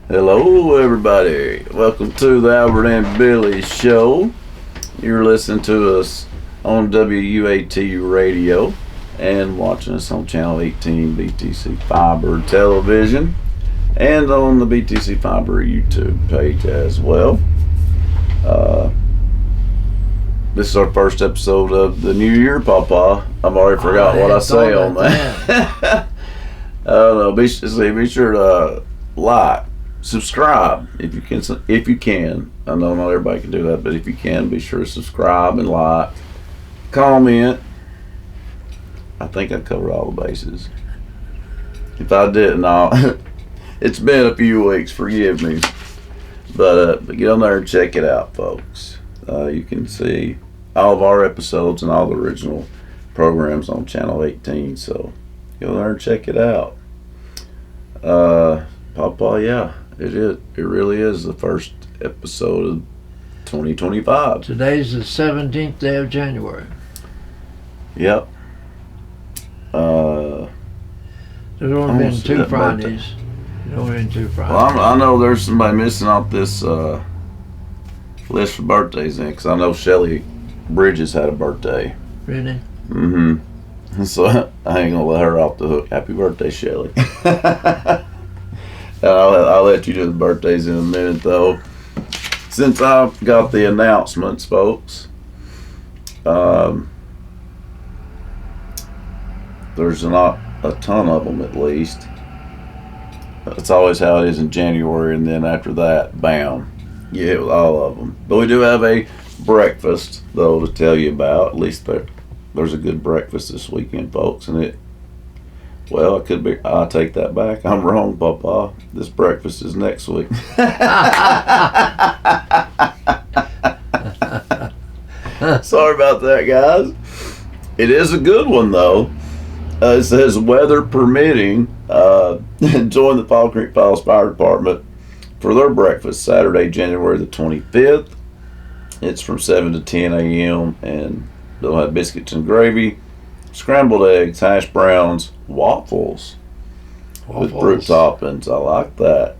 Hello, everybody. Welcome to the Albert and Billy Show. You're listening to us on WUAT Radio and watching us on Channel 18 BTC Fiber Television and on the BTC Fiber YouTube page as well. This is our first episode of the new year, Papa. I've already forgot what I say on that. I don't know. Be sure to like, subscribe if you can. I know not everybody can do that, but if you can, be sure to subscribe and like, comment. I think I covered all the bases. If I didn't, it's been a few weeks. Forgive me, but get on there and check it out, folks. You can see all of our episodes and all the original programs on Channel 18. So go there and check it out. Papa, yeah, it is. It really is the first episode of 2025. Today's the 17th day of January. Yep. There's only been two Fridays. There's only been 2 Fridays. Well, I know there's somebody missing off this list for birthdays in, because I know Shelly Bridges had a birthday. Really? Mm-hmm. So I ain't gonna let her off the hook. Happy birthday, Shelly. I'll let you do the birthdays in a minute, though. Since I've got the announcements, folks, there's not a ton of them, at least. That's always how it is in January, and then after that, bam, you hit with all of them. But we do have a breakfast, though, to tell you about. At least there's a good breakfast this weekend, folks, and it could be. I take that back. I'm wrong, Papa. This breakfast is next week. Sorry about that, guys. It is a good one, though. It says, weather permitting, join the Fall Creek Falls Fire Department for their breakfast Saturday, January the 25th. It's from 7 to 10 a.m. and they'll have biscuits and gravy, scrambled eggs, hash browns, waffles. With fruit toppings. I like that.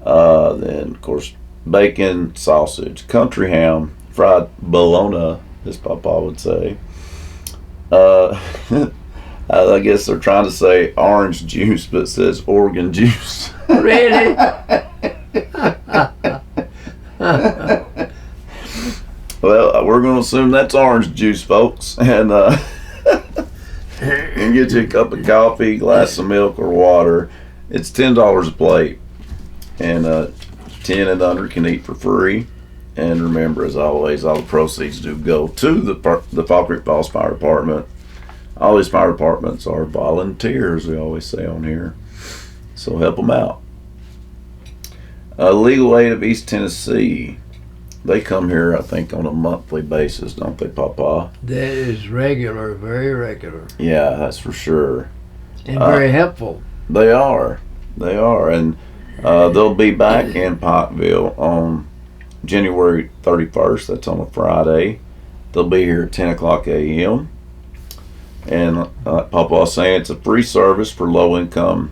Then, of course, bacon, sausage, country ham, fried bologna, as Papa would say. I guess they're trying to say orange juice, but it says Oregon juice. Really? Well, we're going to assume that's orange juice, folks. And and get you a cup of coffee, glass of milk, or water. It's $10 a plate. And 10 and under can eat for free. And remember, as always, all the proceeds do go to the Fall Creek Falls Fire Department. All these fire departments are volunteers, we always say on here. So help them out. Legal Aid of East Tennessee. They come here, I think, on a monthly basis, don't they, Papa? That is regular, very regular. Yeah, that's for sure. And very helpful. They are. And they'll be back in Pikeville on January 31st. That's on a Friday. They'll be here at 10 o'clock a.m. And Papa was saying, it's a free service for low-income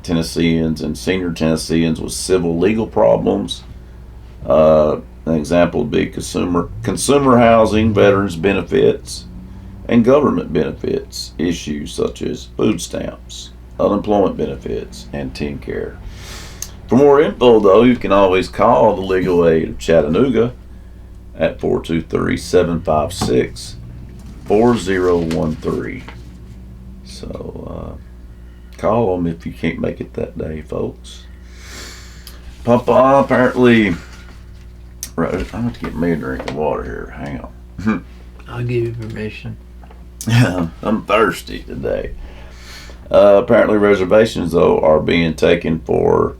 Tennesseans and senior Tennesseans with civil legal problems. An example would be consumer housing, veterans benefits, and government benefits issues such as food stamps, unemployment benefits, and teen care. For more info, though, you can always call the Legal Aid of Chattanooga at 423-756-4013. So call them if you can't make it that day, folks. Papa, apparently, right, I'm going to get me a drink of water here. Hang on. I'll give you permission. I'm thirsty today. Apparently reservations, though, are being taken for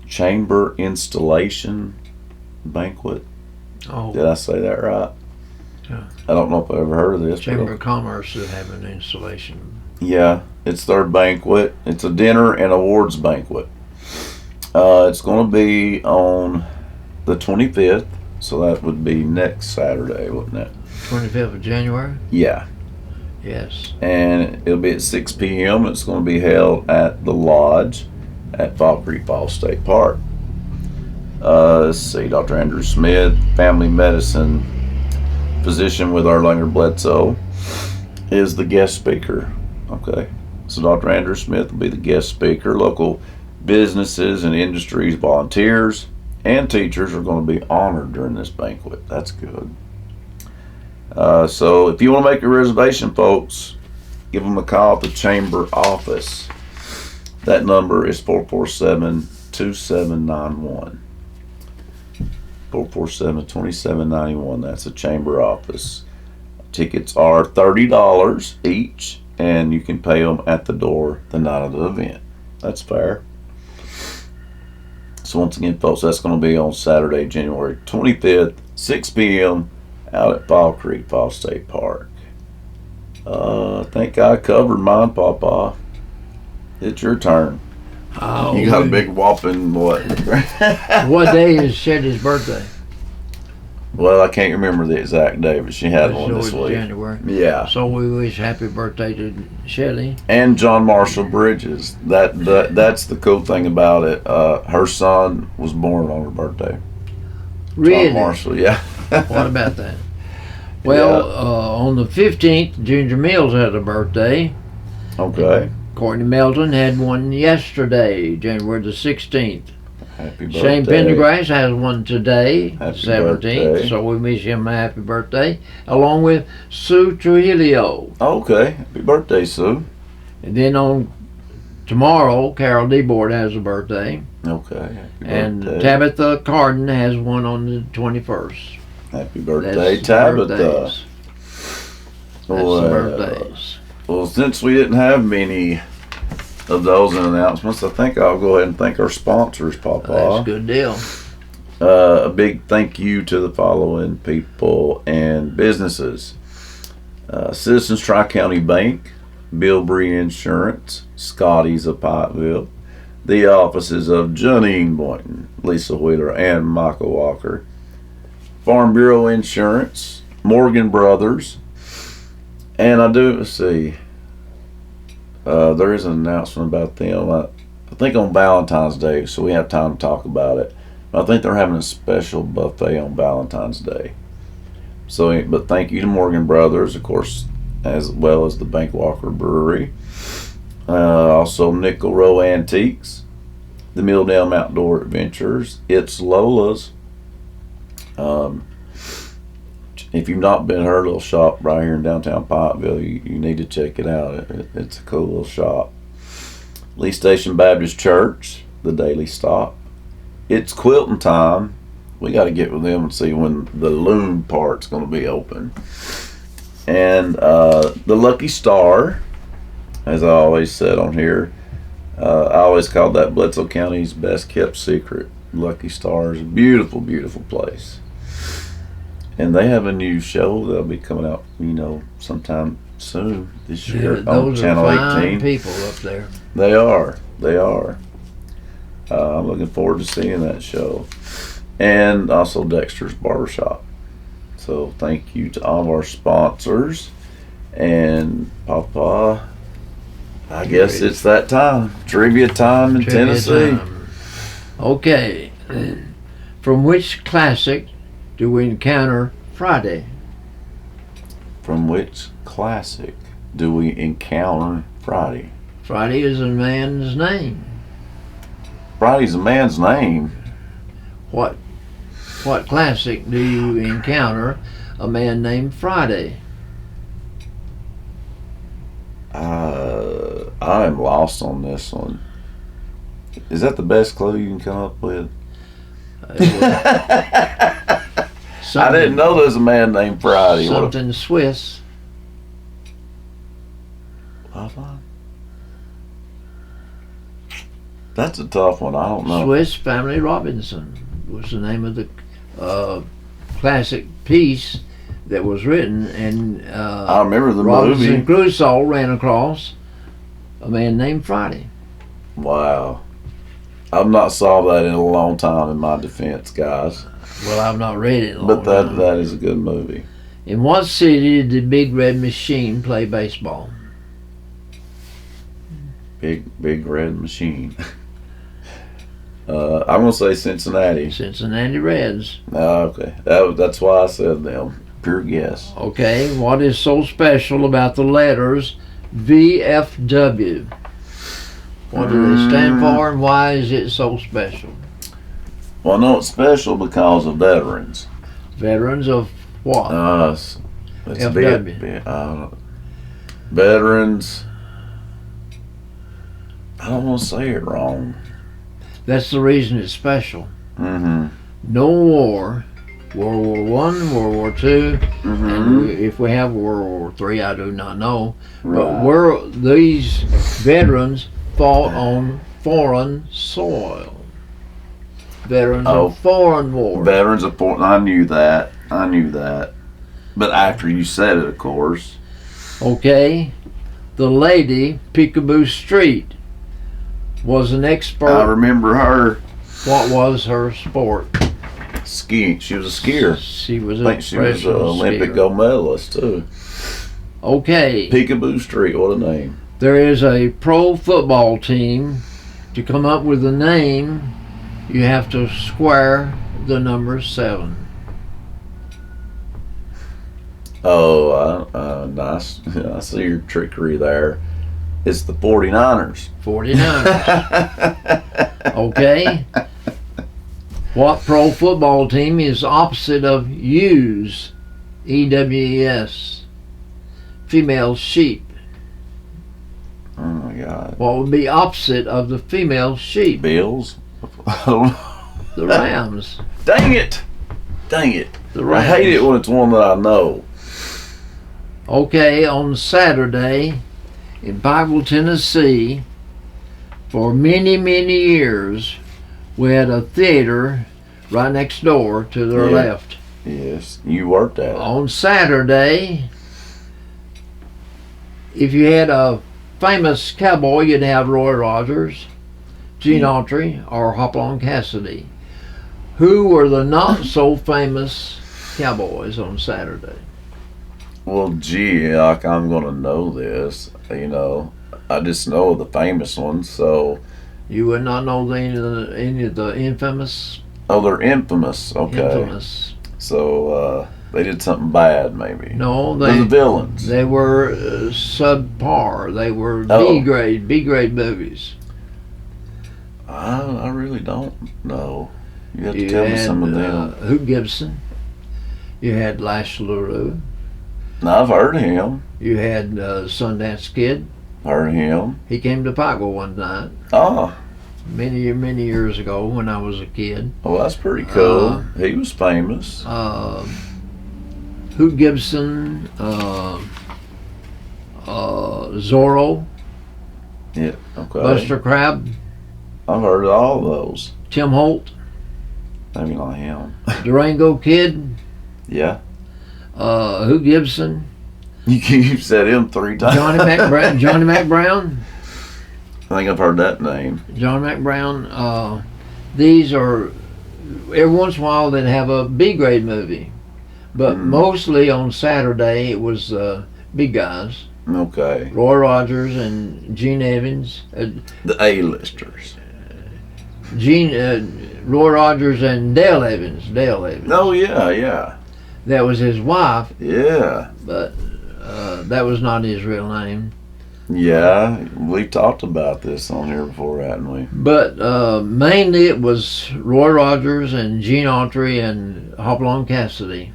chamber installation banquet. Oh. Did I say that right? Yeah. I don't know if I've ever heard of this. Chamber of Commerce will have an installation. Yeah, it's their banquet. It's a dinner and awards banquet. It's going to be on the 25th, so that would be next Saturday, wouldn't it? 25th of January? Yeah. Yes. And it'll be at 6 p.m. It's going to be held at the Lodge at Fall Creek Falls State Park. Let's see, Dr. Andrew Smith, family medicine physician with Erlanger Bledsoe, is the guest speaker. Okay, so Dr. Andrew Smith will be the guest speaker. Local businesses and industries, volunteers, and teachers are going to be honored during this banquet. That's good. So if you want to make a reservation, folks, give them a call at the chamber office. That number is 447-2791. 447-2791. That's the chamber office. Tickets are $30 each, and you can pay them at the door the night of the event. That's fair. So once again, folks, that's going to be on Saturday, January 25th, 6 p.m. out at Fall Creek Falls State Park. I think I covered mine, Papa. It's your turn. Oh, you got a big whopping what? What day is Shelly's birthday? Well, I can't remember the exact day, but she had one this week. January. Yeah. So we wish happy birthday to Shelly. And John Marshall Bridges. That's the cool thing about it. Her son was born on her birthday. Really? John Marshall, yeah. What about that? Well, on the 15th, Ginger Mills had a birthday. Okay. Courtney Melton had one yesterday, January the 16th. Happy birthday. Shane Pendergrass has one today, Happy 17th, birthday. so we wish him a happy birthday, along with Sue Trujillo. Okay. Happy birthday, Sue. And then on tomorrow, Carol DeBoard has a birthday. Okay. Happy And birthday. Tabitha Carden has one on the 21st. Happy birthday, That's Tabitha. birthdays. That's the birthdays. Well, since we didn't have many of those announcements, I think I'll go ahead and thank our sponsors, Papa. That's a good deal. A big thank you to the following people and businesses. Citizens Tri-County Bank, Bilbrey Insurance, Scotty's of Pikeville, the offices of Janine Boynton, Lisa Wheeler, and Michael Walker, Farm Bureau Insurance, Morgan Brothers, and let's see, there is an announcement about them. I think on Valentine's Day, so we have time to talk about it. I think they're having a special buffet on Valentine's Day. So, but thank you to Morgan Brothers, of course, as well as the Bank Walker Brewery. Also, Nickel Row Antiques, the Milldam Outdoor Adventures, It's Lola's. If you've not been to her little shop right here in downtown Pikeville, you need to check it out. It's a cool little shop. Lee Station Baptist Church, the Daily Stop. It's quilting time. We got to get with them and see when the loom part's going to be open. And the Lucky Star, as I always said on here, I always called that Bledsoe County's best kept secret. Lucky Star is a beautiful, beautiful place. And they have a new show that'll be coming out, sometime soon this year on Channel 18. Those are fine people up there. They are. I'm looking forward to seeing that show. And also Dexter's Barbershop. So thank you to all of our sponsors. And Papa, I guess it's that time. Trivia time in Tennessee. Time. Okay. From which classic do we encounter Friday? From which classic do we encounter Friday? Friday is a man's name. Friday's a man's name. What classic do you encounter a man named Friday? I am lost on this one. Is that the best clue you can come up with? I didn't know there was a man named Friday. Something Swiss. That's a tough one. I don't know. Swiss Family Robinson was the name of the classic piece that was written, and I remember the Robinson movie. Crusoe ran across a man named Friday. Wow. I've not saw that in a long time, in my defense, guys. Well, I've not read it in a long But time. that is a good movie. In what city did the Big Red Machine play baseball? Big Red Machine. I'm gonna say Cincinnati. Cincinnati Reds. Okay, that's why I said them. Pure guess. Okay, what is so special about the letters VFW? What do they stand for, and why is it so special? Well, I know it's special because of veterans. Veterans of what? It's FW. Veterans. I don't want to say it wrong. That's the reason it's special. Mm-hmm. No war, World War One, World War Two, and if we have World War Three, I do not know. Right. But these veterans fought on foreign soil. Veterans of foreign wars. Veterans of foreign. I knew that. But after you said it, of course. Okay, the lady Peekaboo Street was an expert. I remember her. What was her sport? Skiing. She was a skier. She was I think she was an Olympic gold medalist too. Okay. Peekaboo Street. What a name. There is a pro football team. To come up with a name, you have to square the number 7. Oh, nice. I see your trickery there. It's the 49ers. 49ers. Okay. What pro football team is opposite of ewes? EWES. Female sheep. Oh my God. What would be opposite of the female sheep? Bills? I don't know. The Rams. Dang it! The Rams. I hate it when it's one that I know. Okay, on Saturday in Pikeville, Tennessee, for many, many years, we had a theater right next door to their left. Yes, you worked at it. On Saturday, if you had a famous cowboy, you'd have Roy Rogers, Gene Autry, or Hopalong Cassidy. Who were the not so famous cowboys on Saturday? Well, gee, like I'm gonna know this. You know, I just know the famous ones. So You would not know any of the infamous. oh, they're infamous. Okay. Infamous. So they did something bad, maybe. No, They're the villains. They were subpar. They were B grade movies. I really don't know. You have to tell me some of them. Hoot Gibson. You had Lash LaRue. Now, I've heard of him. You had Sundance Kid. Heard of him. He came to Pikeville one night. Oh. Many years ago when I was a kid. Oh, that's pretty cool. He was famous. Hoot Gibson, Zorro, Yeah, okay. Buster Crabbe, I've heard of all of those. Tim Holt, Maybe not him. Durango Kid, Yeah. Hoot Gibson, You said him 3 times. Johnny Mac Brown. I think I've heard that name. John Mac Brown. These are, every once in a while they'd have a B grade movie. But mostly on Saturday it was big guys. Okay. Roy Rogers and Gene Evans. The A-listers. Roy Rogers and Dale Evans. Oh, yeah. That was his wife, Yeah. but that was not his real name. Yeah, we talked about this on here before, hadn't we? But mainly it was Roy Rogers and Gene Autry and Hopalong Cassidy.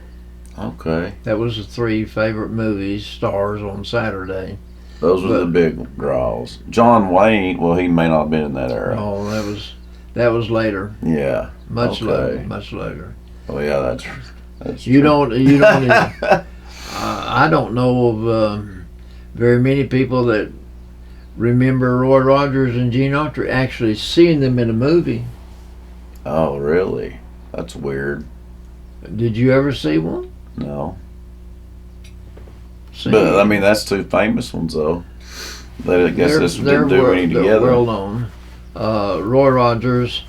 Okay. That was the 3 favorite movies stars on Saturday. Those were the big draws. John Wayne, well, he may not have been in that era. Oh, that was later. Yeah. Much later. Oh, yeah, that's You true. don't. I don't know of very many people that remember Roy Rogers and Gene Autry actually seeing them in a movie. Oh, really? That's weird. Did you ever see one? No. But, I mean, that's 2 famous ones, though. I guess this didn't do any together. They're well known. Roy Rogers,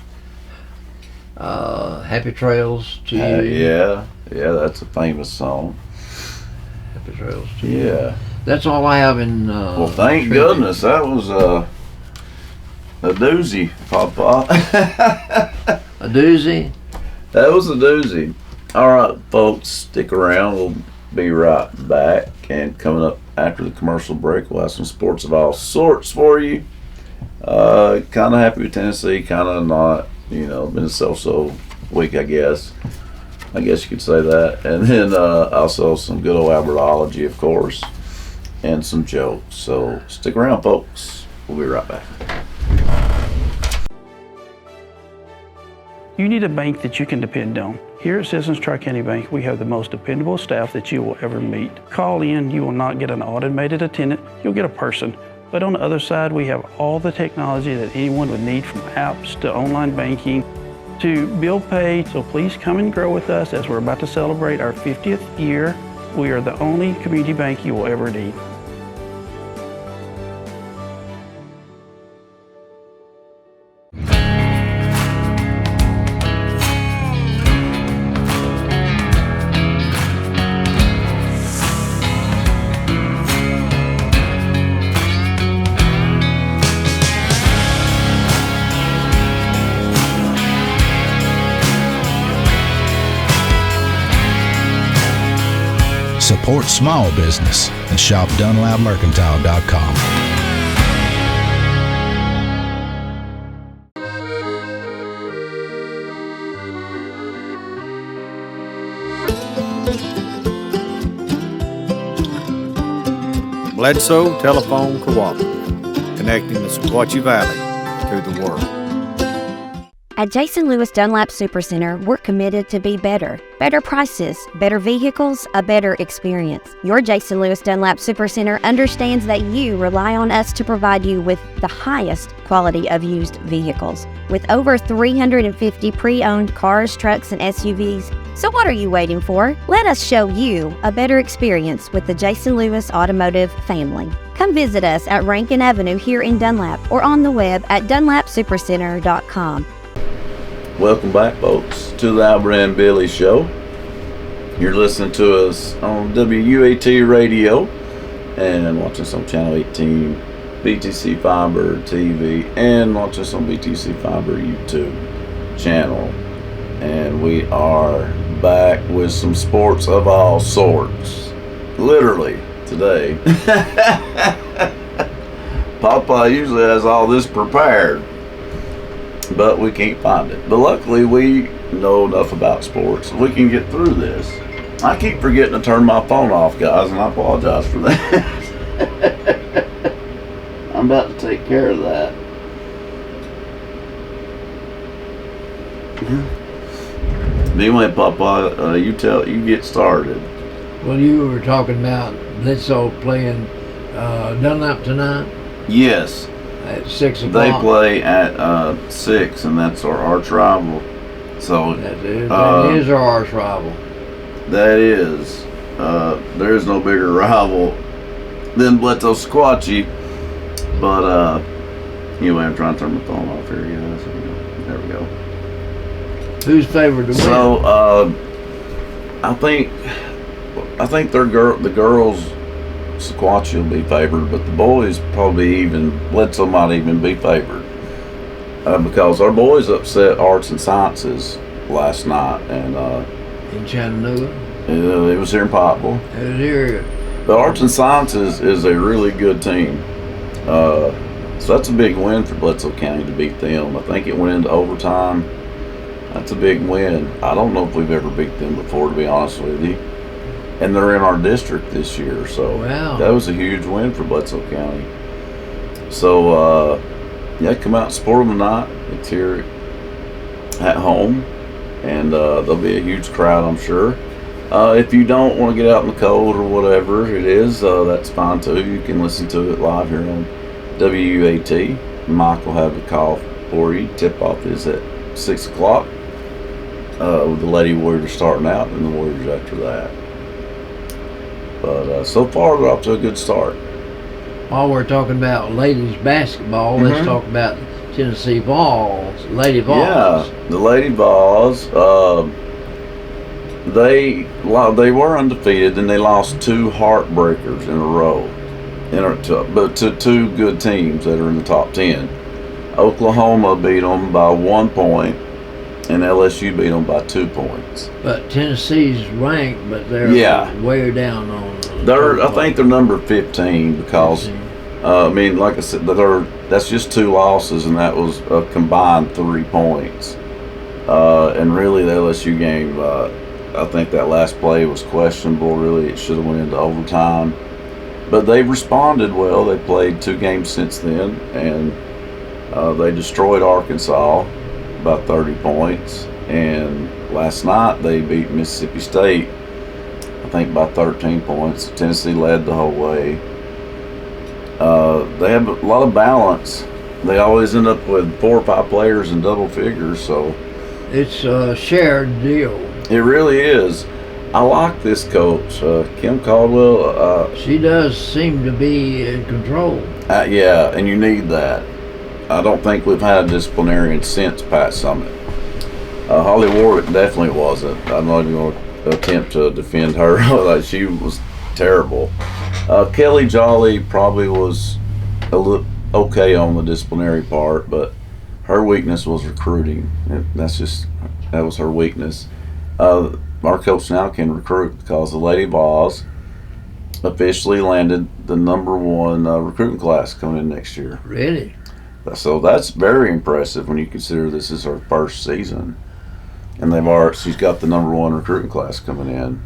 Happy Trails to You. Yeah, that's a famous song. Happy Trails to You. Yeah. That's all I have in. Well, thank goodness that was A doozy, Papa. A doozy? That was a doozy. All right, folks, stick around. We'll be right back. And coming up after the commercial break, we'll have some sports of all sorts for you. Kind of happy with Tennessee, kind of not. You know, been a so-so week, I guess. I guess you could say that. And then also some good old Albertology, of course, and some jokes. So stick around, folks. We'll be right back. You need a bank that you can depend on. Here at Citizens Tri-County Bank, we have the most dependable staff that you will ever meet. Call in, you will not get an automated attendant, you'll get a person. But on the other side, we have all the technology that anyone would need, from apps to online banking to bill pay. So please come and grow with us as we're about to celebrate our 50th year. We are the only community bank you will ever need. Support small business and shop DunlapMercantile.com. Bledsoe Telephone Cooperative, connecting the Sequatchie Valley to the world. At Jason Lewis Dunlap Supercenter, we're committed to be better. Better prices, better vehicles, a better experience. Your Jason Lewis Dunlap Supercenter understands that you rely on us to provide you with the highest quality of used vehicles. With over 350 pre-owned cars, trucks, and SUVs. So what are you waiting for? Let us show you a better experience with the Jason Lewis Automotive family. Come visit us at Rankin Avenue here in Dunlap or on the web at dunlapsupercenter.com. Welcome back, folks, to the Albert and Billy Show. You're listening to us on WUAT Radio and watching us on Channel 18, BTC Fiber TV, and watching us on BTC Fiber YouTube channel. And we are back with some sports of all sorts. Literally, today. Papa usually has all this prepared, but we can't find it. But luckily we know enough about sports so we can get through this. I keep forgetting to turn my phone off, guys, and I apologize for that. I'm about to take care of that. Anyway, Papa, you get started. Well, you were talking about Bledsoe playing Dunlap tonight Yes. at 6 o'clock. They play at 6, and that's our arch rival. So That is our arch rival. that is, there is no bigger rival than Bledsoe Sequatchie. But anyway, I'm trying to turn my phone off here, guys. There we go. Who's favored to win? So I think the girls Sequatchie will be favored, but the boys probably Bledsoe might even be favored because our boys upset Arts and Sciences last night, and in Chattanooga. it was here in Pikeville. It was here. The Arts and Sciences is a really good team, so that's a big win for Bledsoe County to beat them. I think it went into overtime. That's a big win. I don't know if we've ever beat them before, to be honest with you. And they're in our district this year, so Wow. that was a huge win for Bledsoe County. So, come out and support them tonight. It's here at home, and there'll be a huge crowd, I'm sure. If you don't want to get out in the cold or whatever it is, that's fine too. You can listen to it live here on WUAT. Mike will have a call for you. Tip-off is at 6 o'clock. With the Lady Warriors starting out and the Warriors after that. But so far, we're off to a good start. While we're talking about ladies basketball, let's talk about Tennessee Vols, Lady Vols. Yeah, the Lady Vols. They were undefeated, and they lost 2 heartbreakers in a row, but to 2 good teams that are in the top 10. Oklahoma beat them by 1 point, and LSU beat them by 2 points. But Tennessee's ranked, but they're way down on. I think they're number 15 because, I mean, like I said, that's just 2 losses, and that was a combined 3 points. And really, the LSU game, I think that last play was questionable. Really, it should have went into overtime. But they've responded well. They played 2 games since then, and they destroyed Arkansas by 30 points. And last night they beat Mississippi State, I think, by 13 points. Tennessee led the whole way. They have a lot of balance. They always end up with 4 or 5 players in double figures, so it's a shared deal. It really is. I like this coach, Kim Caldwell. She does seem to be in control. Yeah, and you need that. I don't think we've had a disciplinarian since Pat Summitt. Holly Warwick definitely wasn't. I'm not even going to attempt to defend her. Like, she was terrible. Kelly Jolly probably was a little okay on the disciplinary part, but her weakness was recruiting. That was her weakness. Our coach now can recruit because the Lady Vols officially landed the number 1 recruiting class coming in next year. Really? So that's very impressive when you consider this is her first season, and she's got the number 1 recruiting class coming in.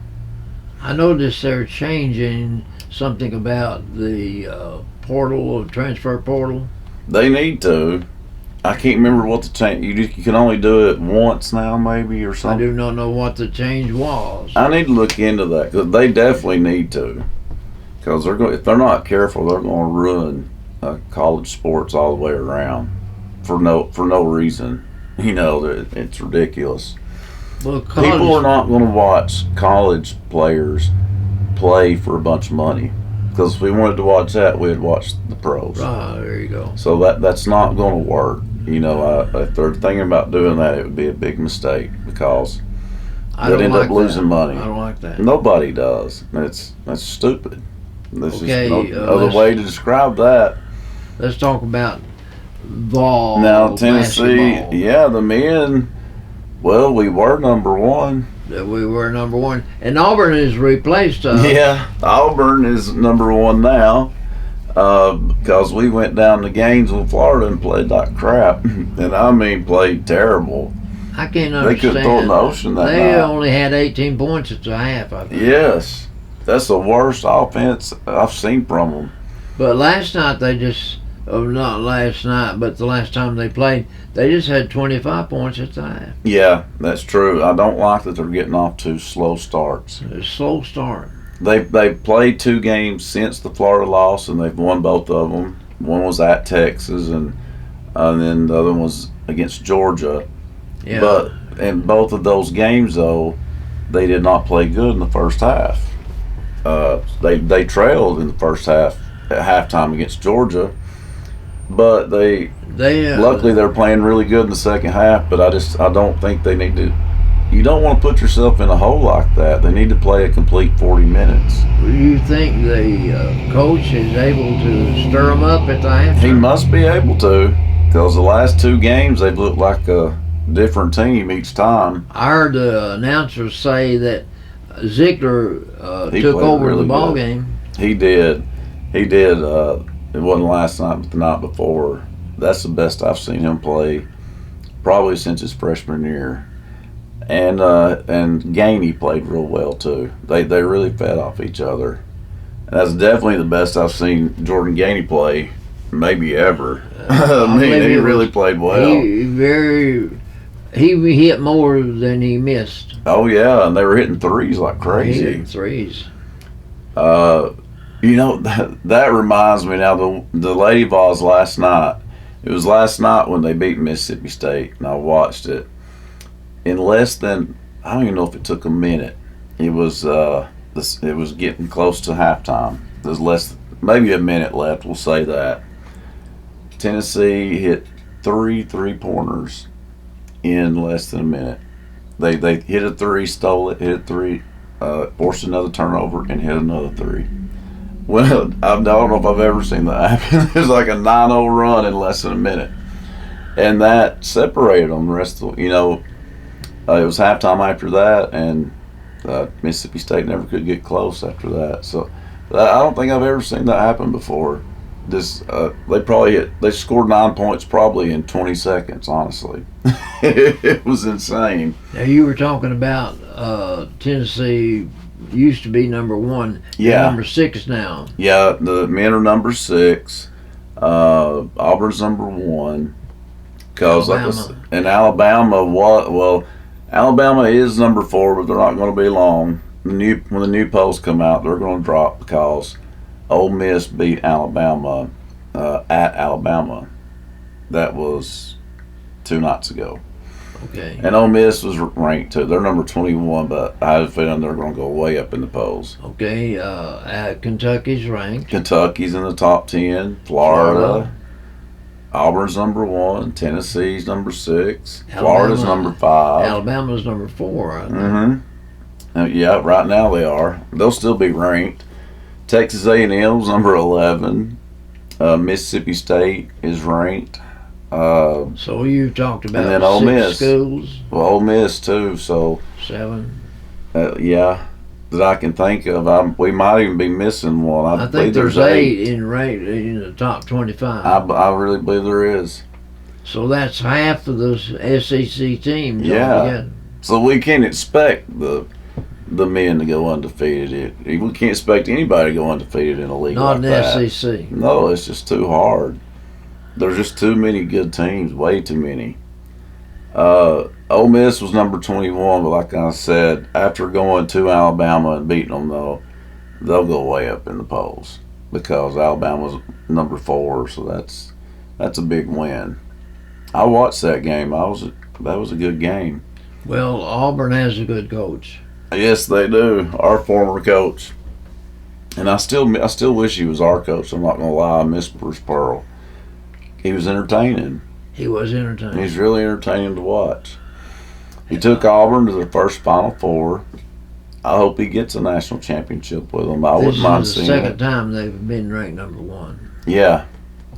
I noticed they're changing something about the transfer portal. They need to. I can't remember what the change. You can only do it once now, maybe, or something. I do not know what the change was. I need to look into that because they definitely need to. Because if they're not careful, they're going to ruin college sports all the way around for no reason. You know, it's ridiculous. Well, people are not going to watch college players play for a bunch of money. Because if we wanted to watch that, we'd watch the pros. Ah, there you go. So that's not going to work. You know, if they're thinking about doing that, it would be a big mistake because they'd end up losing money. I don't like that. Nobody does. That's stupid. There's okay, just no other way to describe that. Let's talk about Vol. Now, Tennessee, basketball. The men, well, we were number 1. We were number 1. And Auburn has replaced us. Yeah, Auburn is number 1 now because we went down to Gainesville, Florida and played like crap. And I mean, played terrible. I can't understand. They couldn't throw in the ocean that night. They only had 18 points at the half, I think. Yes. That's the worst offense I've seen from them. But last night not last night, but the last time they played, they just had 25 points at the half. Yeah, that's true. I don't like that they're getting off to slow starts. A slow start. They've played 2 games since the Florida loss, and they've won both of them. One was at Texas, and then the other one was against Georgia. Yeah. But in both of those games, though, they did not play good in the first half. They trailed in the first half at halftime against Georgia, but luckily they're playing really good in the second half. But I don't think they need to. You don't want to put yourself in a hole like that. They need to play a complete 40 minutes. Do you think the coach is able to stir them up at the halftime? He must be able to, because the last 2 games they've looked like a different team each time. I heard the announcers say that Ziegler took over really the ball game. He did. It wasn't last night, but the night before. That's the best I've seen him play, probably since his freshman year. And Gainey played real well too. They really fed off each other. And that's definitely the best I've seen Jordan Gainey play, maybe ever. He really played well. He hit more than he missed. Oh yeah, and they were hitting threes like crazy. He hit threes. You know, that reminds me now, the Lady Vols last night. It was last night when they beat Mississippi State, and I watched it. In less than, I don't even know if it took a minute. It was getting close to halftime. There's maybe a minute left, we'll say that. Tennessee hit 3 3-pointers in less than a minute. They hit a 3, stole it, hit a 3, forced another turnover, and hit another 3. Well, I don't know if I've ever seen that happen. It was like a 9-0 run in less than a minute. And that separated them. The rest of it was halftime after that, and Mississippi State never could get close after that. So I don't think I've ever seen that happen before. They scored 9 points probably in 20 seconds. Honestly, it was insane. Now you were talking about Tennessee used to be number 1. Yeah. Number 6 now. Yeah, the men are number 6. Auburn's number 1. Because in Alabama, Alabama is number 4, but they're not going to be long. When the new polls come out, they're going to drop because Ole Miss beat Alabama at Alabama. That was 2 nights ago. Okay. And Ole Miss was ranked too. They're number 21, but I have a feeling they're going to go way up in the polls. Okay. Kentucky's ranked. Kentucky's in the top 10. Florida. Auburn's number 1. Tennessee's number 6. Florida's number 5. Alabama's number 4. Yeah, right now they are. They'll still be ranked. Texas A&M's number 11. Mississippi State is ranked. So you talked about and then Ole 6 Miss. schools. Well, Ole Miss too. So 7. Yeah, that I can think of. We might even be missing one. I think there's 8 in the top 25. I really believe there is. So that's half of the SEC teams. Yeah. Altogether. So we can't expect the men to go undefeated. We can't expect anybody to go undefeated in a league Not like in that. the SEC. No, it's just too hard. There's just too many good teams, way too many. Ole Miss was number 21, but like I said, after going to Alabama and beating them, they'll go way up in the polls because Alabama's number 4, so that's a big win. I watched that game. That was a good game. Well, Auburn has a good coach. Yes, they do. Our former coach, and I still wish he was our coach. I'm not gonna lie. I miss Bruce Pearl. He was entertaining. He was entertaining. He's really entertaining to watch. He took Auburn to their first Final Four. I hope he gets a national championship with them. I wouldn't mind seeing it. This is the second time they've been ranked number 1. Yeah,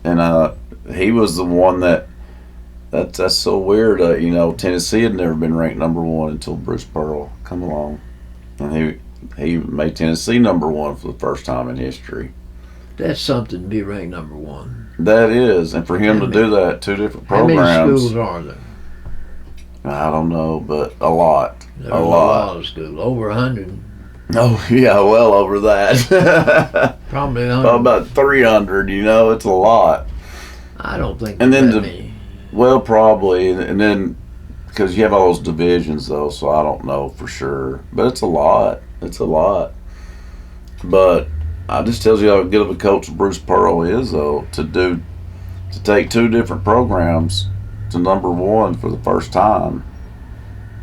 and he was the one that's so weird. Tennessee had never been ranked number 1 until Bruce Pearl come along, and he made Tennessee number 1 for the first time in history. That's something to be ranked number 1. That is, and for him to do that, 2 different programs. How many schools are there? I don't know, but a lot. There's a lot of schools, over 100. Oh yeah, well over that. Probably 100. About 300. It's a lot. I don't think. And then that many. Well, probably, and then because you have all those divisions though, so I don't know for sure, but it's a lot. It's a lot. But I just tells you how good of a coach Bruce Pearl is, though, to take 2 different programs to number 1 for the first time.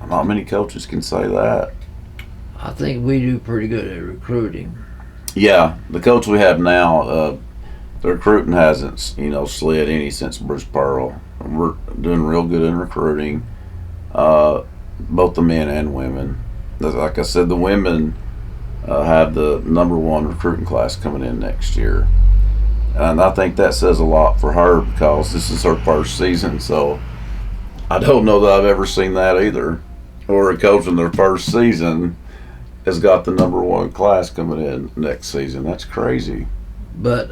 Not many coaches can say that. I think we do pretty good at recruiting. Yeah, the coach we have now, the recruiting hasn't, slid any since Bruce Pearl. We're doing real good in recruiting, both the men and women. Like I said, the women have the number 1 recruiting class coming in next year. And I think that says a lot for her because this is her first season, so I don't know that I've ever seen that either. Or a coach in their first season has got the number 1 class coming in next season. That's crazy. But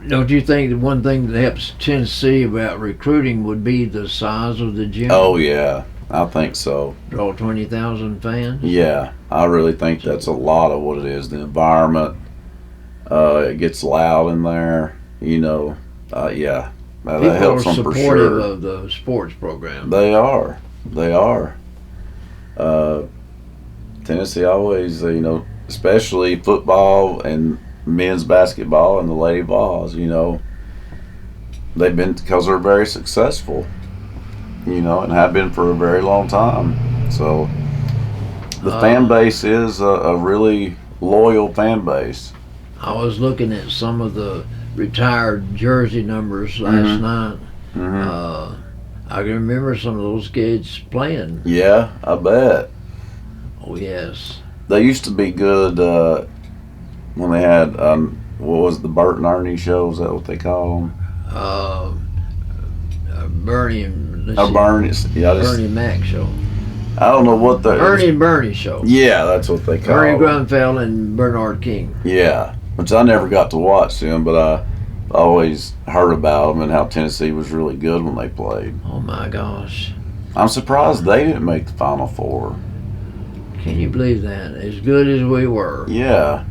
don't you think the one thing that helps Tennessee about recruiting would be the size of the gym? Oh, yeah. I think so. Draw 20,000 fans? Yeah. I really think that's a lot of what it is. The environment, it gets loud in there, yeah. That helps them for sure. People are supportive of the sports program. They are. Tennessee always, especially football and men's basketball and the lady balls, they've been, because they're very successful, and have been for a very long time. So the fan base is a really loyal fan base. I was looking at some of the retired jersey numbers last night. Mm-hmm. I can remember some of those kids playing. Yeah, I bet. Oh, yes. They used to be good when they had, what was it, the Bert and Ernie show? Is that what they call them? Bernie. Bernie. Yeah, Bernie Mac show. I don't know what the Bernie and Bernie show. Yeah, that's what they call Bernie it. Grunfeld and Bernard King. Yeah, which I never got to watch them, but I always heard about them and how Tennessee was really good when they played. Oh my gosh! I'm surprised they didn't make the Final Four. Can you believe that? As good as we were. Yeah,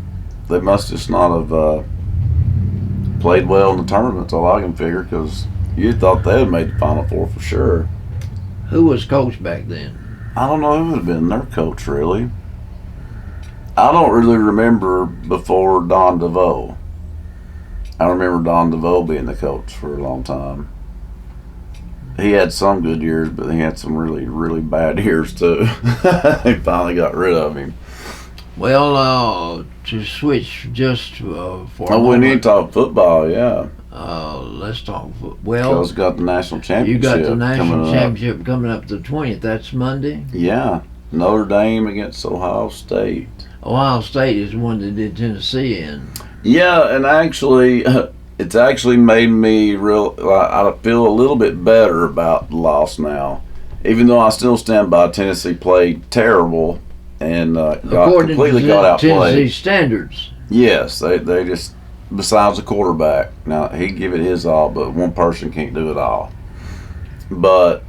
they must just not have played well in the tournament. That's all I can figure, because you thought they had made the Final Four for sure. Who was coach back then? I don't know who would have been their coach, really. I don't really remember before Don DeVoe. I remember Don DeVoe being the coach for a long time. He had some good years, but he had some really, really bad years too. They finally got rid of him. Well, to switch just for a We moment, need to talk football, yeah. let's talk. Because we got the national championship. You got the national coming championship coming up the 20th. That's Monday. Yeah, Notre Dame against Ohio State. Ohio State is the one that did Tennessee in. Yeah, and actually, it's actually made me I feel a little bit better about the loss now. Even though I still stand by Tennessee played terrible and completely got outplayed. Tennessee standards. Yes, they just, besides the quarterback. Now, he'd give it his all, but one person can't do it all. But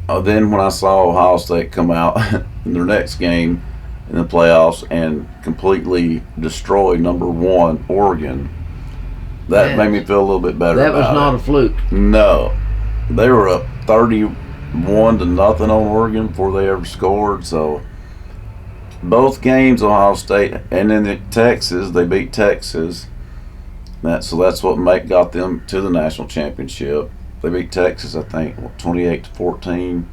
then when I saw Ohio State come out in their next game in the playoffs and completely destroy number 1 Oregon, that made me feel a little bit better. That was not a fluke. No, they were up 31-0 on Oregon before they ever scored. So both games, Ohio State and then Texas, they beat Texas. So that's what got them to the national championship. They beat Texas, I think, 28-14.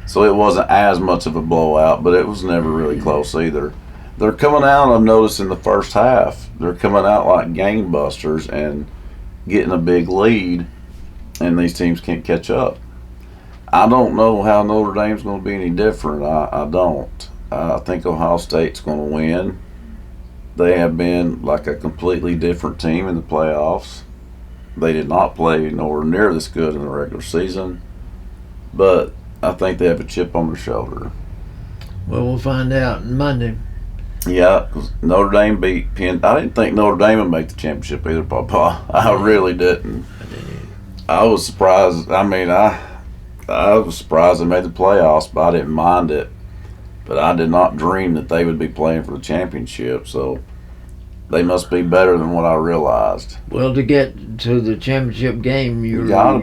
So it wasn't as much of a blowout, but it was never really close either. They're coming out, I've noticed, in the first half. They're coming out like gangbusters and getting a big lead, and these teams can't catch up. I don't know how Notre Dame's going to be any different. I don't. I think Ohio State's going to win. They have been like a completely different team in the playoffs. They did not play nowhere near this good in the regular season, but I think they have a chip on their shoulder. Well, we'll find out Monday. Yeah, because Notre Dame beat Penn. I didn't think Notre Dame would make the championship either, Papa. I really didn't. I was surprised. I mean, I was surprised they made the playoffs, but I didn't mind it. But I did not dream that they would be playing for the championship, so they must be better than what I realized. Well, to get to the championship game, you gotta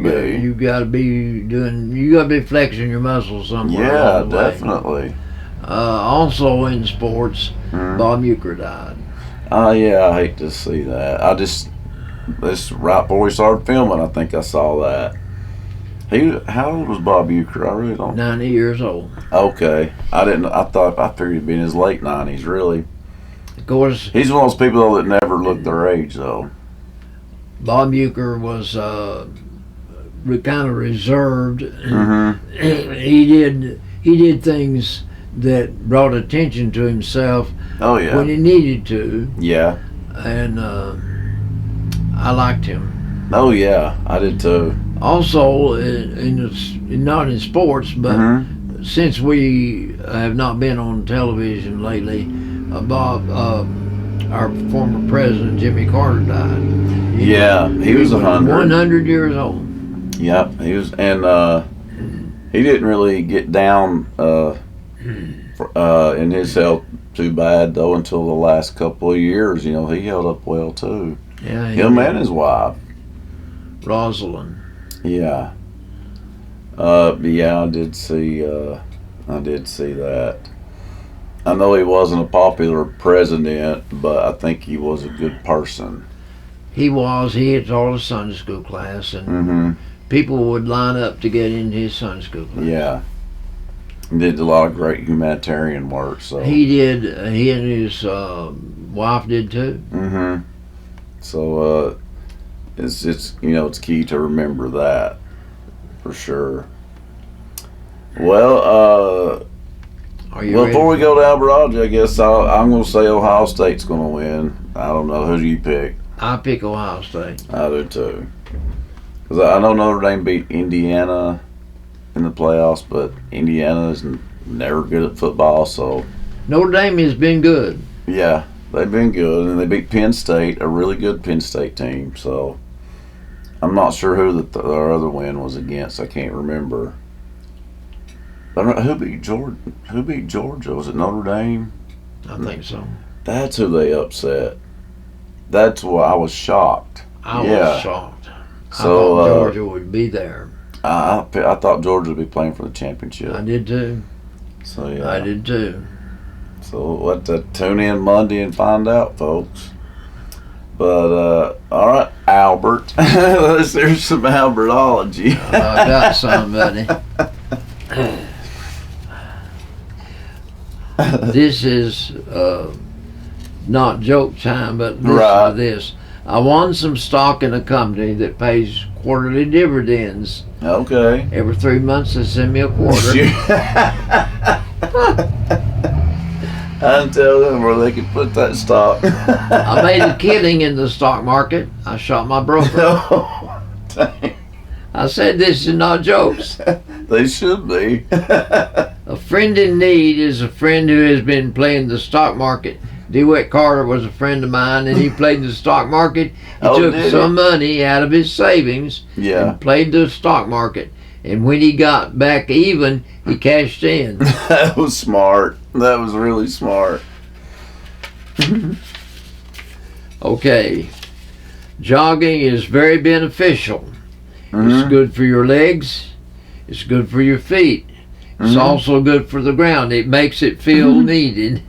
be flexing your muscles somewhere. Yeah, definitely. Also in sports, Bob Uecker died. Oh yeah, I hate to see that. This right before we started filming, I think I saw that. How old was Bob Uecker? I really don't. 90 years old. Okay, I figured he'd be in his late 90s. Really. Of course, he's one of those people though that never look their age though. Bob Uecker was kind of reserved. He did things that brought attention to himself. Oh yeah. When he needed to. Yeah. And I liked him. Oh yeah, I did too. Also, not in sports, but since we have not been on television lately, Bob, our former president Jimmy Carter died. He was 100. 100 years old. Yep, he was, and he didn't really get down in his health too bad though until the last couple of years. You know, he held up well too. Yeah, him and his wife, Rosalind. Yeah. I did see that. I know he wasn't a popular president, but I think he was a good person. He was. He had taught a Sunday school class, and people would line up to get into his Sunday school class. Yeah. He did a lot of great humanitarian work. So he did. He and his wife did too. So it's it's key to remember that for sure. Well, before we go to Alvarado, I guess I'm going to say Ohio State's going to win. I don't know. Who do you pick? I pick Ohio State. I do too. Because I know Notre Dame beat Indiana in the playoffs, but Indiana is never good at football. So Notre Dame has been good. yeah, they've been good, and they beat Penn State, a really good Penn State team. So I'm not sure who their other win was against. I can't remember. I don't know, who beat Georgia? Who beat Georgia? Was it Notre Dame? I think so. That's who they upset. That's why I was shocked. I Yeah. was shocked. So, I thought Georgia would be there. I thought Georgia would be playing for the championship. I did too. So yeah. I did too. So we'll have to tune in Monday and find out, folks. But all right, Albert. Let's hear some Albertology. I got some, buddy. This is not joke time, but listen Right. to this. I won some stock in a company that pays quarterly dividends. Okay. Every 3 months they send me a quarter. I tell them where they can put that stock. I made a killing in the stock market. I shot my broker. Oh, dang. I said this is not jokes. They should be. A friend in need is a friend who has been playing the stock market. DeWitt Carter was a friend of mine, and he played the stock market. He took did some money out of his savings Yeah. and played the stock market. And when he got back even, he cashed in. That was smart. That was really smart. Okay. Jogging is very beneficial. It's good for your legs. It's good for your feet. It's also good for the ground. It makes it feel needed.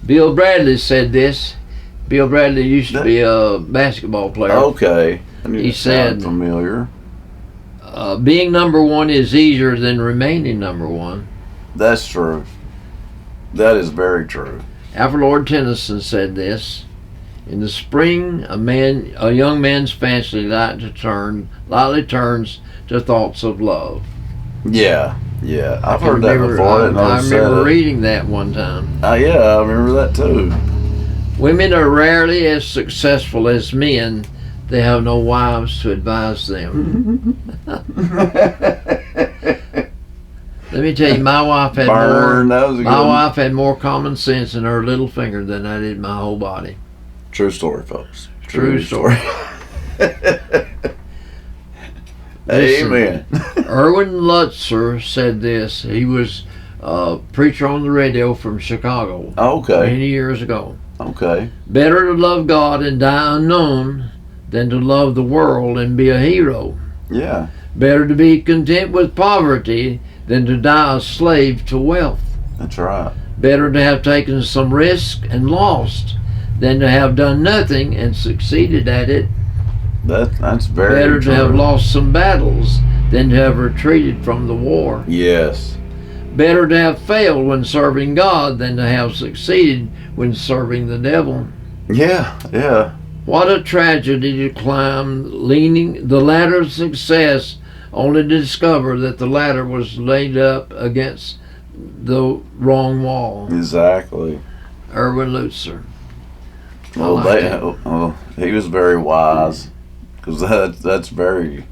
Bill Bradley said this. Bill Bradley used to be a basketball player. Okay. I knew He that sounded said- familiar. Being number one is easier than remaining number one. That's true. That is very true. Alfred Lord Tennyson said this. In the spring, a young man's fancy lightly turns to thoughts of love. Yeah. Yeah. I've heard that before. I didn't know I who said remember it. reading that one time. Yeah, I remember that too. Women are rarely as successful as men. They have no wives to advise them. Let me tell you, my wife had Burn. That was a good my one. wife had more common sense in her little finger than I did my whole body. True story, folks. True story. Listen. Amen. Erwin Lutzer said this. He was a preacher on the radio from Chicago Okay. many years ago. Okay. Better to love God and die unknown than to love the world and be a hero. Yeah. Better to be content with poverty than to die a slave to wealth. That's right. Better to have taken some risk and lost than to have done nothing and succeeded at it. That's very Better true. to have lost some battles than to have retreated from the war. Yes. Better to have failed when serving God than to have succeeded when serving the devil. Yeah. Yeah. What a tragedy to climb leaning the ladder of success only to discover that the ladder was laid up against the wrong wall. Exactly. Erwin Lutzer. Well, like that. he was very wise, because that's very,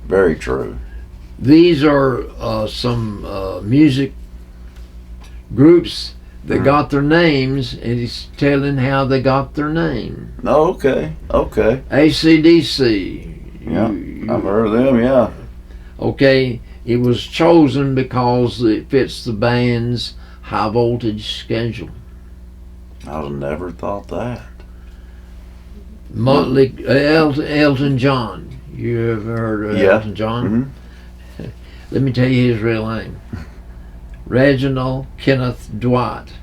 very true. These are some music groups that got their names, and he's telling how they got their name. Oh, okay. Okay. AC/DC. Yeah. I've heard of them. Yeah. Okay, it was chosen because it fits the band's high voltage schedule. I'd have never thought that. Elton John. You ever heard of Yeah. Elton John? Mhm. Let me tell you his real name. Reginald Kenneth Dwight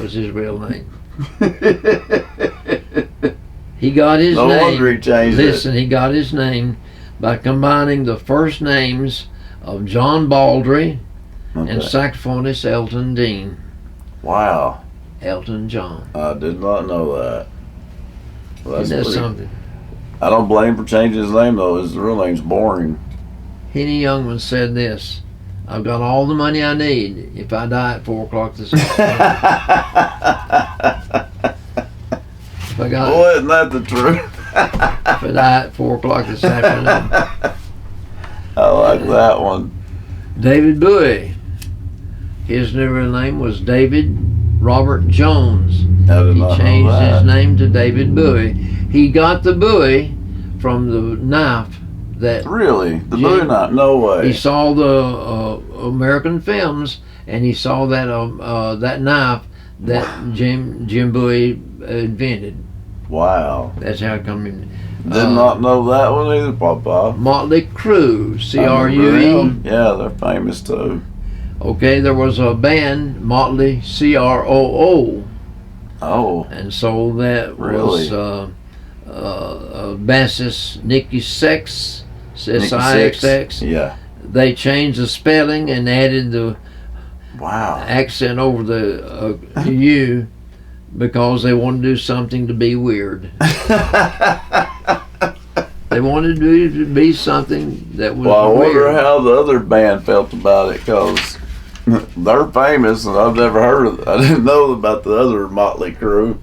was his real name. He got his No name. wonder he changed it. Listen, he got his name by combining the first names of John Baldry and Okay. saxophonist Elton Dean. Wow. Elton John. I did not know that. Well, that's Isn't that pretty- something? I don't blame him for changing his name, though. His real name's boring. Henny Youngman said this. I've got all the money I need if I die at 4 o'clock this afternoon. If I got Boy, isn't that the truth? for that 4 o'clock this afternoon. I like that one. David Bowie. His real name was David Robert Jones. I did He not know changed that. his name to David Bowie. He got the Bowie from the knife that Really? The Jim- Bowie knife? No way. he saw the American films, and he saw that knife that Jim Bowie invented. Wow. That's how it come in. Did not know that one either, Papa. Motley Crue, I remember CRUE. them. Yeah, they're famous too. Okay, there was a band, Motley, CROO, Oh, and so that Really? was bassist Nikki Sixx, Nikki SIXX. yeah. They changed the spelling and added the Wow. accent over the U because they wanted to do something to be weird. They wanted to be something that was Well, I wonder weird. how the other band felt about it, because they're famous, and I've never heard of it. I didn't know about the other Motley Crue.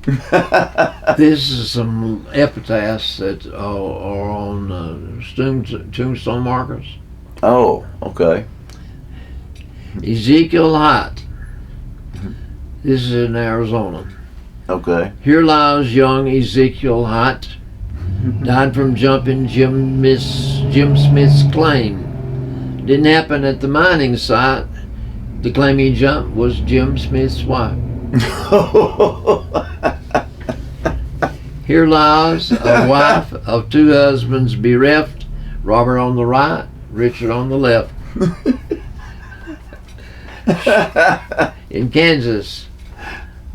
This is some epitaphs that are on tombstone markers. Oh, okay. Ezekiel Hott. This is in Arizona. Okay. Here lies young Ezekiel Hott. Died from jumping Jim Smith's claim. Didn't happen at the mining site. The claim he jumped was Jim Smith's wife. Here lies a wife of 2 husbands bereft, Robert on the right, Richard on the left. In Kansas,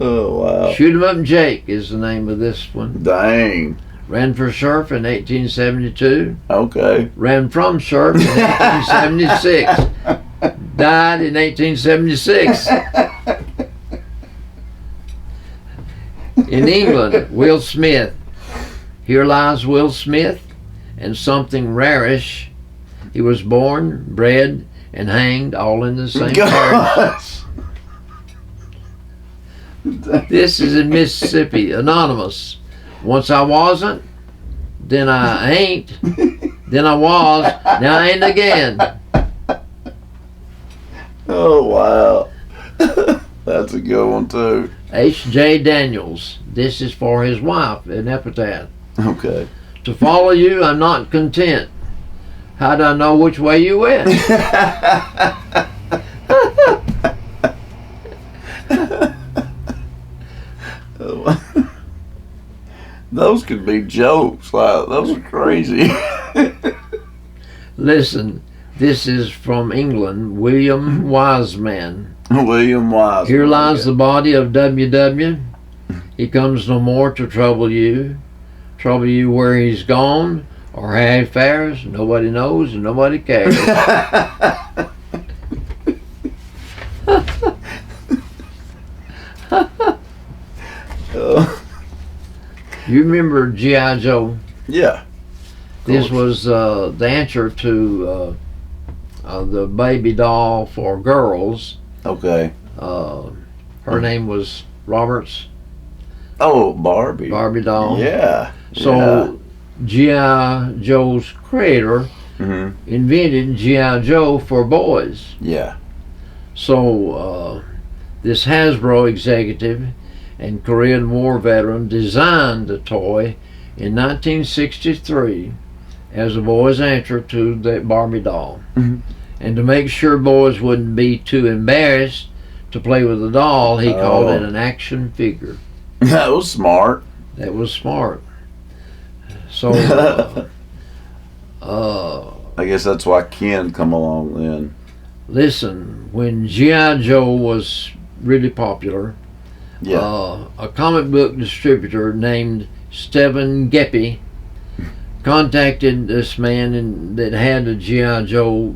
Oh, wow. Shoot 'em Up Jake is the name of this one. Dang. Ran for sheriff in 1872. Okay. Ran from sheriff in 1876. Died in 1876. In England, Will Smith. Here lies Will Smith and something rarish. He was born, bred, and hanged all in the same parish. Gosh. This is in Mississippi. Anonymous. Once I wasn't, then I ain't, then I was, now I ain't again. Oh, wow. That's a good one, too. H.J. Daniels. This is for his wife, an epitaph. Okay. To follow you, I'm not content. How'd I know which way you went? Those could be jokes. Like, those are crazy. Listen, this is from England, William Wiseman. William Wise. Here lies the body of W.W. He comes no more to trouble you. Trouble you where he's gone or how he fares. Nobody knows and nobody cares. You remember G.I. Joe? Yeah. This was the answer to the baby doll for girls. Okay. Her name was Roberts, Oh, Barbie. Barbie doll. Yeah. So G.I. Joe's creator Hmm. invented G.I. Joe for boys. Yeah. So this Hasbro executive and Korean War veteran designed the toy in 1963 as a boy's answer to the Barbie doll. Mhm. And to make sure boys wouldn't be too embarrassed to play with the doll, he called it an action figure. That was smart. That was smart. So, I guess that's why Ken come along then. listen, when G.I. Joe was really popular, Yeah. a comic book distributor named Stephen Geppy contacted this man that had a G.I. Joe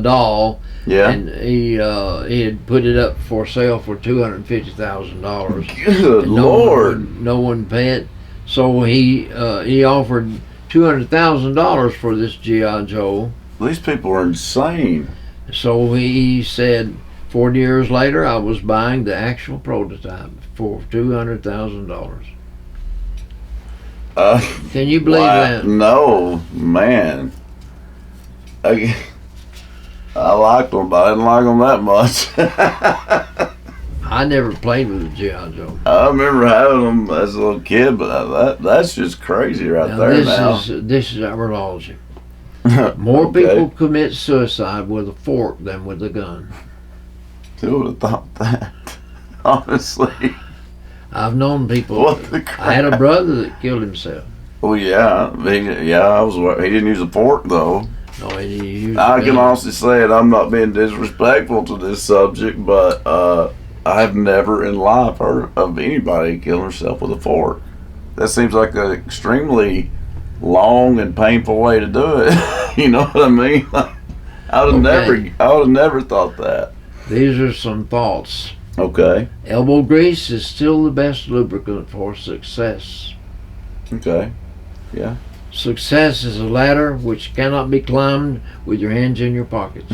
doll, Yeah. and he had put it up for sale for $250,000. Good Lord. No one paid it, so he offered $200,000 for this G.I. Joe. These people are insane. So he said, 40 years later, I was buying the actual prototype for $200,000. Can you believe that? No, man. I liked them, but I didn't like them that much. I never played with a G.I. Joe. I remember having them as a little kid, but that's just crazy right there now. This is acknowledgement. More Okay. people commit suicide with a fork than with a gun. Who would have thought that? Honestly. I've known people. What the crap? I had a brother that killed himself. Well, yeah. He didn't use a fork, though. No, he used a I gun. can honestly say it. I'm not being disrespectful to this subject, but I've never in life heard of anybody killing herself with a fork. That seems like an extremely long and painful way to do it. You know what I mean? I would have never thought that. These are some thoughts. Okay. Elbow grease is still the best lubricant for success. Okay. Yeah. Success is a ladder which cannot be climbed with your hands in your pockets.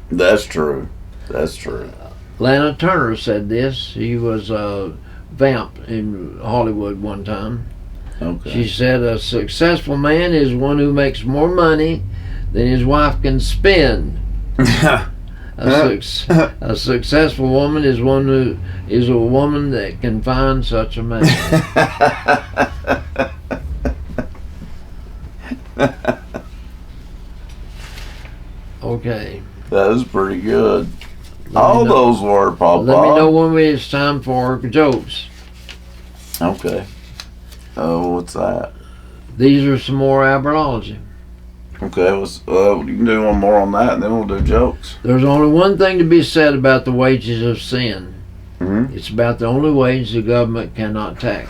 That's true. That's true. Lana Turner said this. He was a vamp in Hollywood one time. Okay. She said, a successful man is one who makes more money than his wife can spend. A successful woman is one who is a woman that can find such a man. Okay. That was pretty good. All those were, Papa. Let me know when it's time for jokes. Okay. Oh, what's that? These are some more aberology. Okay, you can do one more on that, and then we'll do jokes. There's only one thing to be said about the wages of sin. Mm-hmm. It's about the only wage the government cannot tax.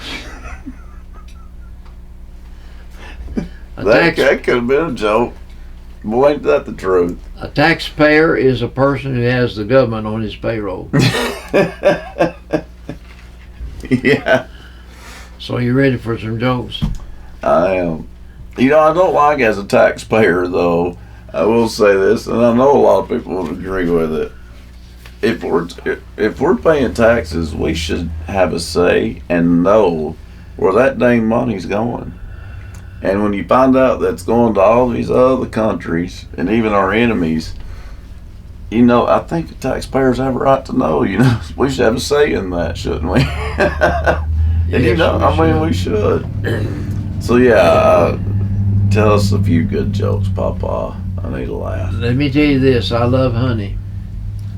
That could have been a joke. Boy, ain't that the truth. A taxpayer is a person who has the government on his payroll. Yeah. So you ready for some jokes? I am. I don't like as a taxpayer, though. I will say this, and I know a lot of people would agree with it. If we're paying taxes, we should have a say and know where that dang money's going. And when you find out that's going to all these other countries and even our enemies, I think the taxpayers have a right to know. We should have a say in that, shouldn't we? Yes, we should. So yeah, tell us a few good jokes, Papa. I need a laugh. Let me tell you this. I love honey.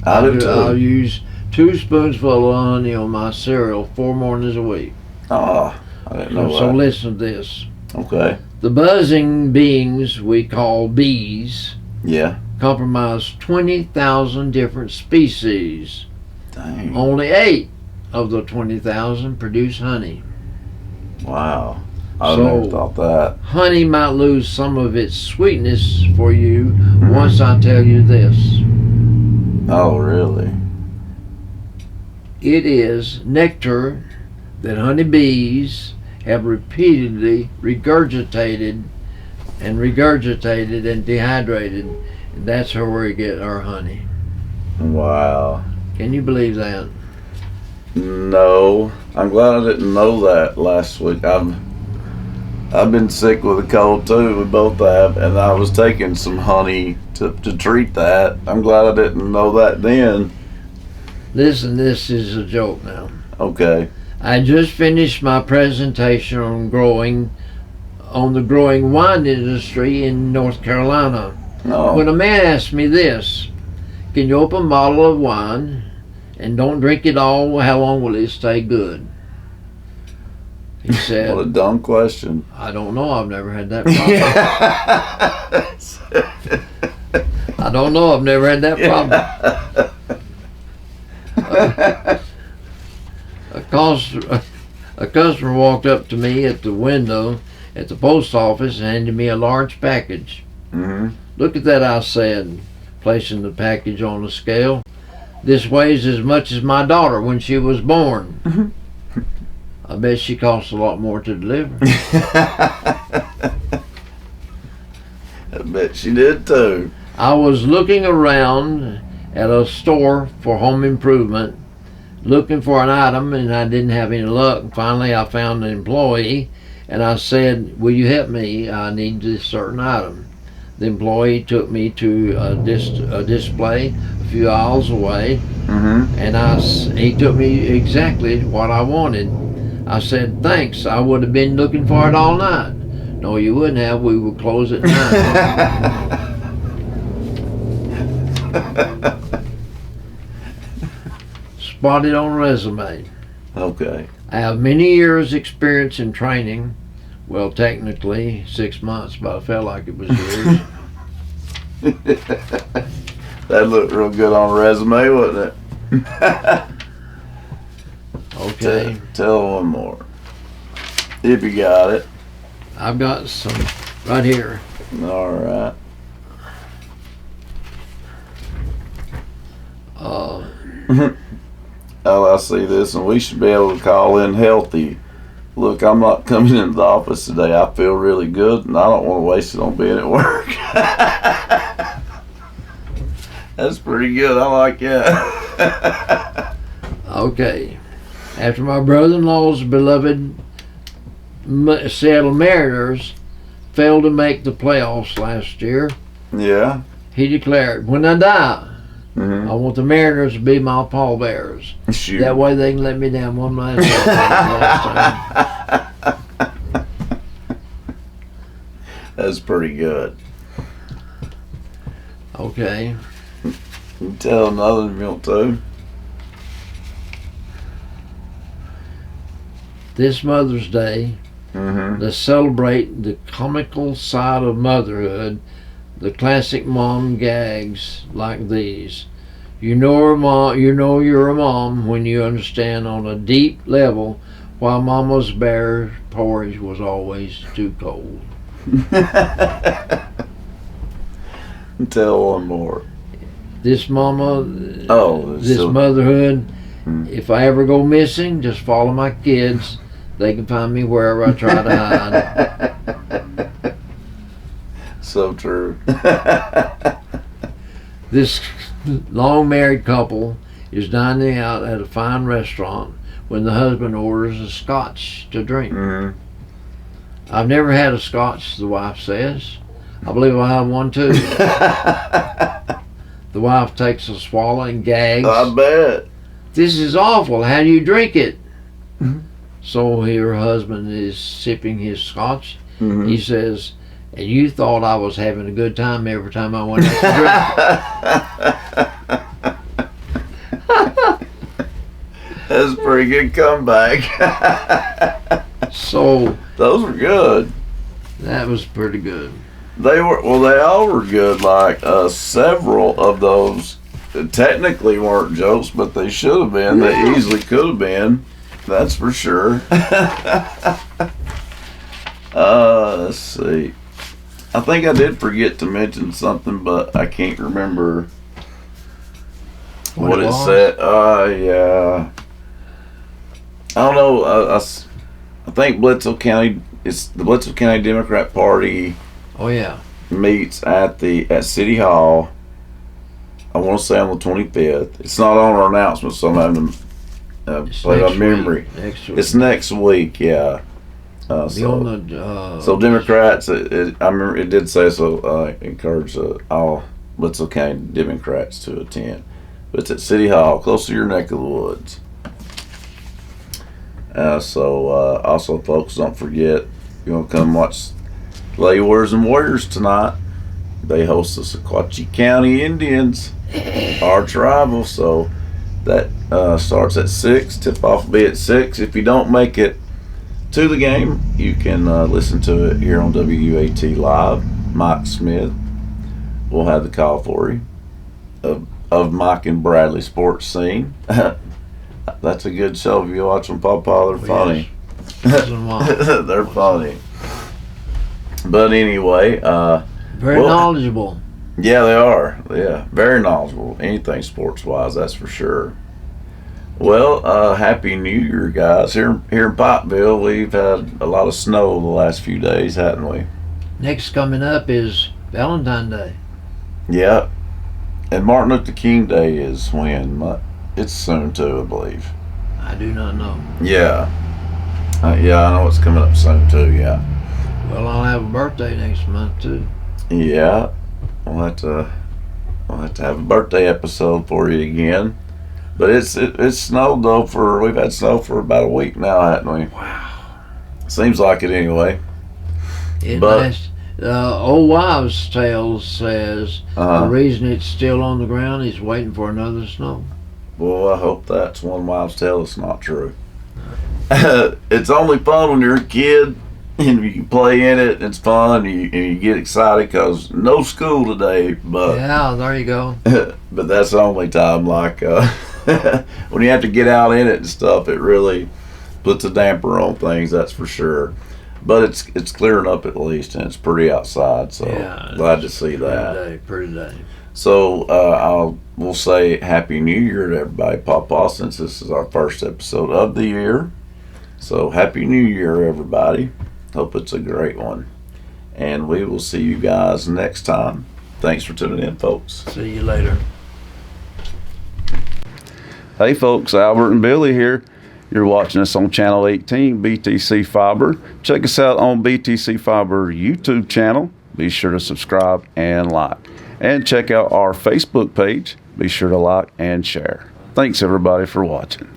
I do too. I'll use 2 spoonsful of honey on my cereal 4 mornings a week. Oh, I didn't know So that. listen to this. Okay. The buzzing beings we call bees Yeah. comprise 20,000 different species. Dang. Only 8 of the 20,000 produce honey. Wow. I So- never thought that. Honey might lose some of its sweetness for you once I tell you this. Oh, really? It is nectar that honeybees have repeatedly regurgitated and dehydrated, and that's where we get our honey. Wow. Can you believe that? No. I'm glad I didn't know that last week. I've been sick with a cold too. We both have, and I was taking some honey to treat that. I'm glad I didn't know that then. Listen, this is a joke now. Okay. I just finished my presentation on the growing wine industry in North Carolina. Oh. When a man asked me this, can you open a bottle of wine and don't drink it all, how long will it stay good? He said, What a dumb question. I don't know, I've never had that problem. I don't know, I've never had that problem. A customer walked up to me at the window at the post office and handed me a large package. Mm-hmm. Look at that, I said, placing the package on a scale. This weighs as much as my daughter when she was born. Mm-hmm. I bet she costs a lot more to deliver. I bet she did too. I was looking around at a store for home improvement, looking for an item, and I didn't have any luck. Finally, I found an employee And I said, will you help me? I need this certain item. The employee took me to a display a few aisles away, and he took me exactly what I wanted. I said, thanks, I would have been looking for it all night. No, you wouldn't have. We would close at 9. Spotted on resume. Okay. I have many years experience in training. Well, technically 6 months, but I felt like it was years. That looked real good on a resume, wouldn't it? Okay. Tell one more. If you got it. I've got some right here. All right. Oh, I see this, and we should be able to call in healthy. Look, I'm not coming into the office today. I feel really good, and I don't want to waste it on being at work. That's pretty good. I like that. Okay. After my brother-in-law's beloved Seattle Mariners failed to make the playoffs last year, Yeah. he declared, when I die, Mm-hmm. I want the Mariners to be my pallbearers. Shoot. That way they can let me down one last time. That's pretty good. Okay. You can tell another if you want to. This Mother's Day, Mm-hmm. to celebrate the comical side of motherhood, the classic mom gags like these. You know you're a mom when you understand on a deep level why Mama's bear porridge was always too cold. Tell one more. This This motherhood, if I ever go missing, just follow my kids. They can find me wherever I try to hide. So true. This long married couple is dining out at a fine restaurant when the husband orders a scotch to drink. Mm-hmm. I've never had a scotch, the wife says. I believe I have one too. The wife takes a swallow and gags. I bet. This is awful. How do you drink it? So her husband is sipping his scotch. Mm-hmm. He says, and you thought I was having a good time every time I went out to drink. That's a pretty good comeback. So Those were good. that was pretty good. They were, well, they all were good. Like several of those technically weren't jokes, but they should have been. Yeah. They easily could have been. That's for sure. Let's see. I think I did forget to mention something, but I can't remember what it was? said. Yeah. I don't know. I think Blitzel County. It's the Blitzel County Democrat Party Oh yeah. meets at City Hall. I want to say on the 25th. It's not on our announcement, so I'm having to It's play by next memory. week. Next week. It's next week, yeah. Be on the, So Democrats, I remember it did say so. Encourage all Blitzel County Democrats to attend, but it's at City Hall, close to your neck of the woods. Also, folks, don't forget, you want to come watch Lady Warriors and Warriors tonight. They host the Sequatchie County Indians, arch rival. So that starts at 6. Tip-off will be at 6. If you don't make it to the game, you can listen to it here on WAT Live. Mike Smith will have the call for you of Mike and Bradley Sports Scene. That's a good show. If you watch them, Pawpaw, they're funny. Yes. They're funny. But anyway, Very knowledgeable. yeah, they are. Yeah, very knowledgeable. Anything sports-wise, that's for sure. Well, Happy New Year, guys. Here in Pikeville, we've had a lot of snow the last few days, haven't we? Next coming up is Valentine's Day. Yeah. And Martin Luther King Day is when? It's soon too, I believe. I do not know. Yeah. Yeah, I know it's coming up soon too. Yeah. Well, I'll have a birthday next month too. Yeah. We'll have to have a birthday episode for you again. But it's snowed though we've had snow for about a week now, haven't we? Wow. Seems like it anyway. But old wives' tale says the reason it's still on the ground is waiting for another snow. Well, I hope that's one wives' tale that's not true. It's only fun when you're a kid and you can play in it. It's fun and you get excited because no school today. But yeah, there you go. But that's the only time. Like when you have to get out in it and stuff, it really puts a damper on things. That's for sure. But it's clearing up at least, and it's pretty outside. So yeah, glad to see that. Pretty day. So we'll say Happy New Year to everybody, Papa, since this is our first episode of the year. So Happy New Year, everybody. Hope it's a great one. And we will see you guys next time. Thanks for tuning in, folks. See you later. Hey, folks, Albert and Billy here. You're watching us on Channel 18, BTC Fiber. Check us out on BTC Fiber YouTube channel. Be sure to subscribe and like. And check out our Facebook page. Be sure to like and share. Thanks, everybody, for watching.